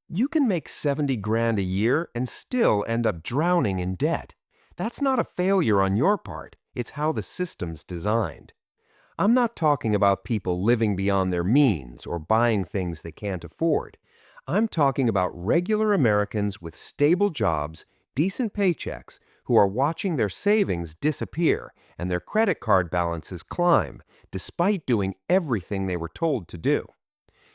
You can make 70 grand a year and still end up drowning in debt. That's not a failure on your part, it's how the system's designed. I'm not talking about people living beyond their means or buying things they can't afford. I'm talking about regular Americans with stable jobs, decent paychecks, who are watching their savings disappear and their credit card balances climb, despite doing everything they were told to do.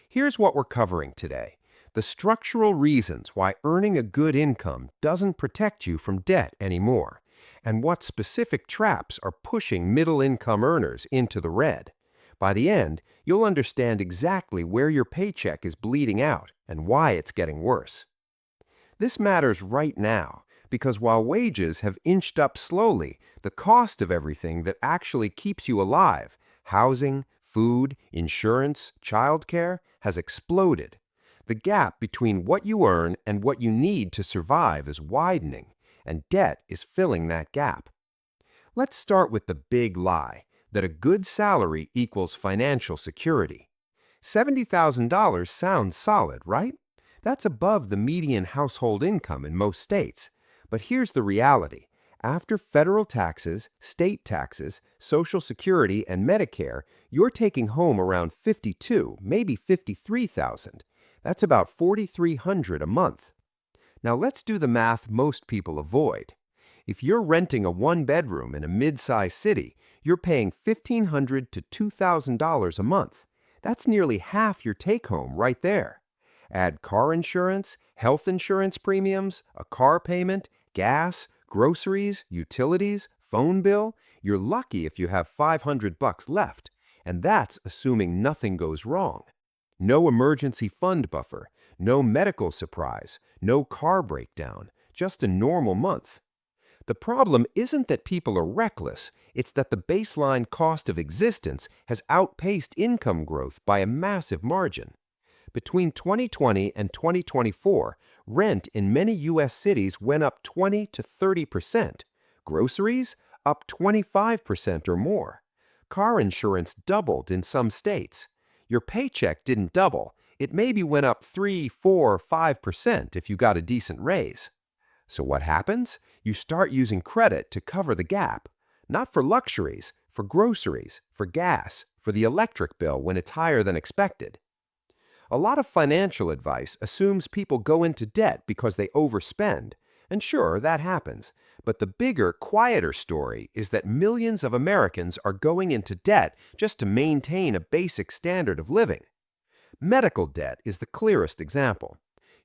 Here's what we're covering today: the structural reasons why earning a good income doesn't protect you from debt anymore, and what specific traps are pushing middle-income earners into the red. By the end, you'll understand exactly where your paycheck is bleeding out and why it's getting worse. This matters right now because while wages have inched up slowly, the cost of everything that actually keeps you alive, housing, food, insurance, childcare, has exploded. The gap between what you earn and what you need to survive is widening, and debt is filling that gap. Let's start with the big lie that a good salary equals financial security. $70,000 sounds solid, right? That's above the median household income in most states. But here's the reality. After federal taxes, state taxes, Social Security, and Medicare, you're taking home around 52, maybe 53,000. That's about 4,300 a month. Now let's do the math most people avoid. If you're renting a one-bedroom in a mid-sized city, you're paying $1,500 to $2,000 a month. That's nearly half your take-home right there. Add car insurance, health insurance premiums, a car payment, gas, groceries, utilities, phone bill. You're lucky if you have $500 left, and that's assuming nothing goes wrong. No emergency fund buffer, no medical surprise, no car breakdown, just a normal month. The problem isn't that people are reckless, it's that the baseline cost of existence has outpaced income growth by a massive margin. Between 2020 and 2024, rent in many U.S. cities went up 20 to 30%. Groceries up 25% or more. Car insurance doubled in some states. Your paycheck didn't double. It maybe went up 3, 4, 5% if you got a decent raise. So what happens? You start using credit to cover the gap. Not for luxuries, for groceries, for gas, for the electric bill when it's higher than expected. A lot of financial advice assumes people go into debt because they overspend. And sure, that happens. But the bigger, quieter story is that millions of Americans are going into debt just to maintain a basic standard of living. Medical debt is the clearest example.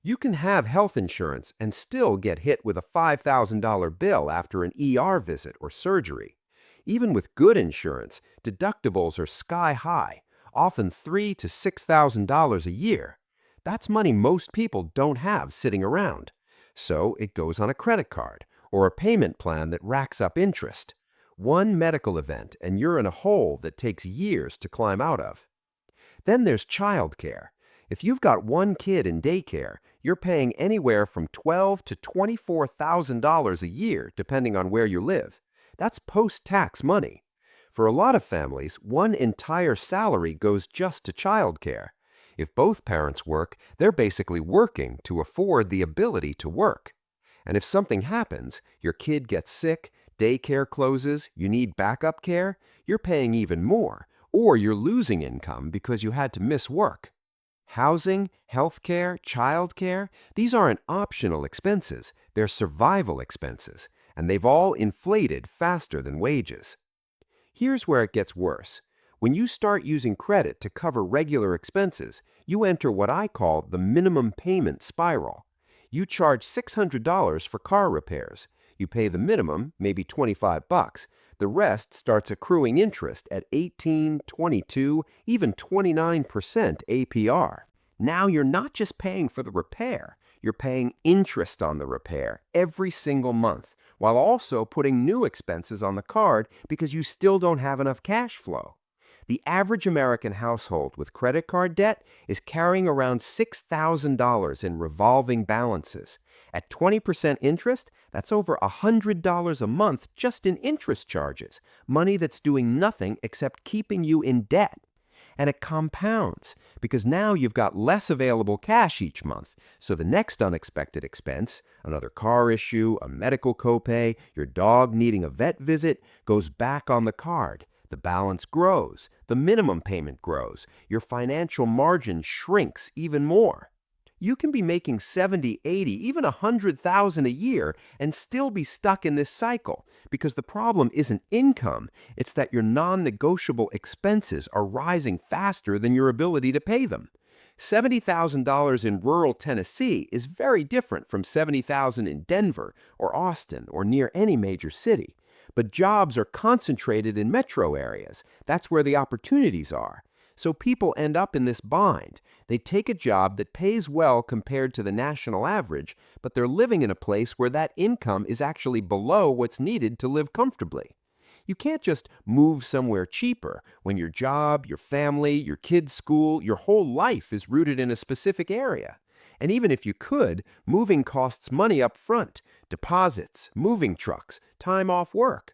You can have health insurance and still get hit with a $5,000 bill after an ER visit or surgery. Even with good insurance, deductibles are sky high, often $3,000 to $6,000 a year. That's money most people don't have sitting around. So it goes on a credit card or a payment plan that racks up interest. One medical event and you're in a hole that takes years to climb out of. Then there's childcare. If you've got one kid in daycare, you're paying anywhere from $12,000 to $24,000 a year, depending on where you live. That's post-tax money. For a lot of families, one entire salary goes just to childcare. If both parents work, they're basically working to afford the ability to work. And if something happens, your kid gets sick, daycare closes, you need backup care, you're paying even more, or you're losing income because you had to miss work. Housing, healthcare, childcare, these aren't optional expenses, they're survival expenses, and they've all inflated faster than wages. Here's where it gets worse. When you start using credit to cover regular expenses, you enter what I call the minimum payment spiral. You charge $600 for car repairs. You pay the minimum, maybe $25. The rest starts accruing interest at 18, 22, even 29% APR. Now you're not just paying for the repair, you're paying interest on the repair every single month, while also putting new expenses on the card because you still don't have enough cash flow. The average American household with credit card debt is carrying around $6,000 in revolving balances. At 20% interest, that's over $100 a month just in interest charges, money that's doing nothing except keeping you in debt. And it compounds because now you've got less available cash each month. So the next unexpected expense, another car issue, a medical copay, your dog needing a vet visit, goes back on the card. The balance grows, the minimum payment grows, your financial margin shrinks even more. You can be making 70, 80, even 100,000 a year and still be stuck in this cycle because the problem isn't income, it's that your non-negotiable expenses are rising faster than your ability to pay them. $70,000 in rural Tennessee is very different from $70,000 in Denver or Austin or near any major city. But jobs are concentrated in metro areas. That's where the opportunities are. So people end up in this bind. They take a job that pays well compared to the national average, but they're living in a place where that income is actually below what's needed to live comfortably. You can't just move somewhere cheaper when your job, your family, your kids' school, your whole life is rooted in a specific area. And even if you could, moving costs money up front, deposits, moving trucks, time off work.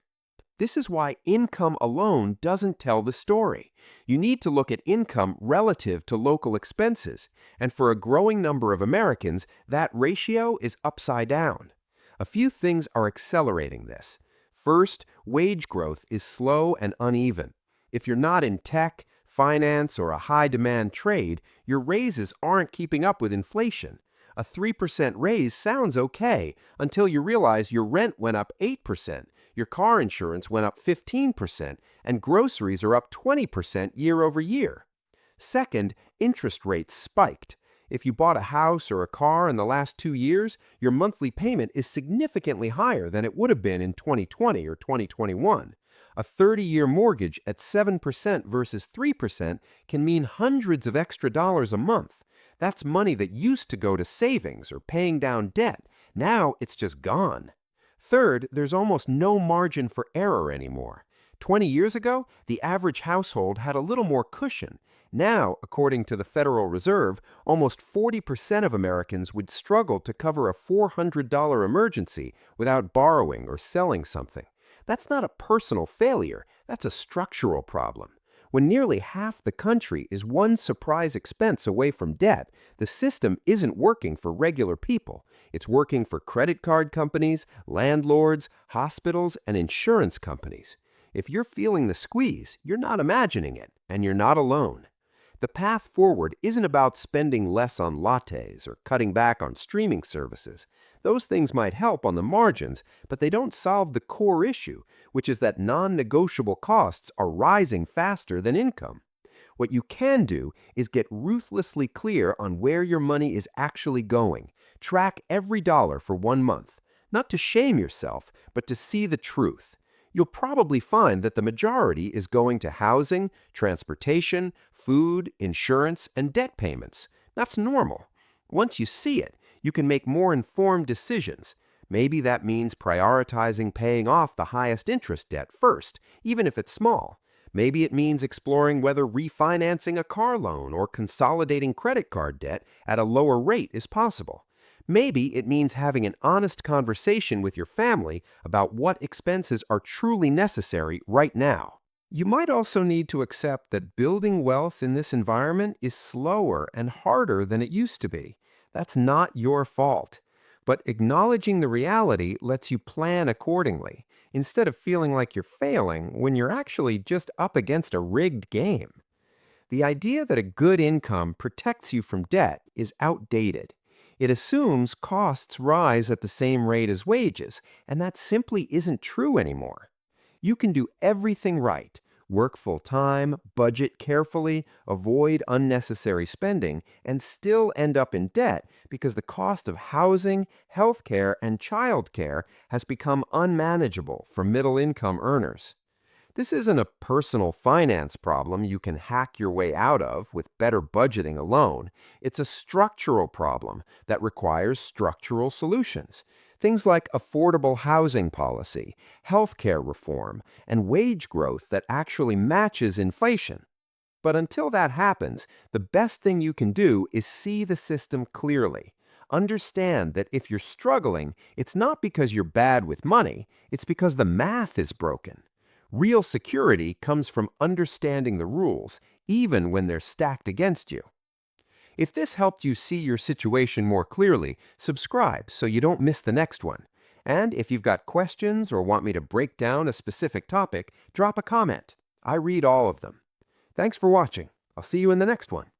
This is why income alone doesn't tell the story. You need to look at income relative to local expenses, and for a growing number of Americans, that ratio is upside down. A few things are accelerating this. First, wage growth is slow and uneven. If you're not in tech, finance, or a high-demand trade, your raises aren't keeping up with inflation. A 3% raise sounds okay until you realize your rent went up 8%, your car insurance went up 15%, and groceries are up 20% year over year. Second, interest rates spiked. If you bought a house or a car in the last 2 years, your monthly payment is significantly higher than it would have been in 2020 or 2021. A 30-year mortgage at 7% versus 3% can mean hundreds of extra dollars a month. That's money that used to go to savings or paying down debt. Now it's just gone. Third, there's almost no margin for error anymore. 20 years ago, the average household had a little more cushion. Now, according to the Federal Reserve, almost 40% of Americans would struggle to cover a $400 emergency without borrowing or selling something. That's not a personal failure, that's a structural problem. When nearly half the country is one surprise expense away from debt, the system isn't working for regular people. It's working for credit card companies, landlords, hospitals, and insurance companies. If you're feeling the squeeze, you're not imagining it, and you're not alone. The path forward isn't about spending less on lattes or cutting back on streaming services. Those things might help on the margins, but they don't solve the core issue, which is that non-negotiable costs are rising faster than income. What you can do is get ruthlessly clear on where your money is actually going. Track every dollar for 1 month, not to shame yourself, but to see the truth. You'll probably find that the majority is going to housing, transportation, food, insurance, and debt payments. That's normal. Once you see it, you can make more informed decisions. Maybe that means prioritizing paying off the highest interest debt first, even if it's small. Maybe it means exploring whether refinancing a car loan or consolidating credit card debt at a lower rate is possible. Maybe it means having an honest conversation with your family about what expenses are truly necessary right now. You might also need to accept that building wealth in this environment is slower and harder than it used to be. That's not your fault. But acknowledging the reality lets you plan accordingly, instead of feeling like you're failing when you're actually just up against a rigged game. The idea that a good income protects you from debt is outdated. It assumes costs rise at the same rate as wages, and that simply isn't true anymore. You can do everything right, work full-time, budget carefully, avoid unnecessary spending, and still end up in debt because the cost of housing, healthcare, and childcare has become unmanageable for middle-income earners. This isn't a personal finance problem you can hack your way out of with better budgeting alone. It's a structural problem that requires structural solutions. Things like affordable housing policy, healthcare reform, and wage growth that actually matches inflation. But until that happens, the best thing you can do is see the system clearly. Understand that if you're struggling, it's not because you're bad with money, it's because the math is broken. Real security comes from understanding the rules, even when they're stacked against you. If this helped you see your situation more clearly, subscribe so you don't miss the next one. And if you've got questions or want me to break down a specific topic, drop a comment. I read all of them. Thanks for watching. I'll see you in the next one.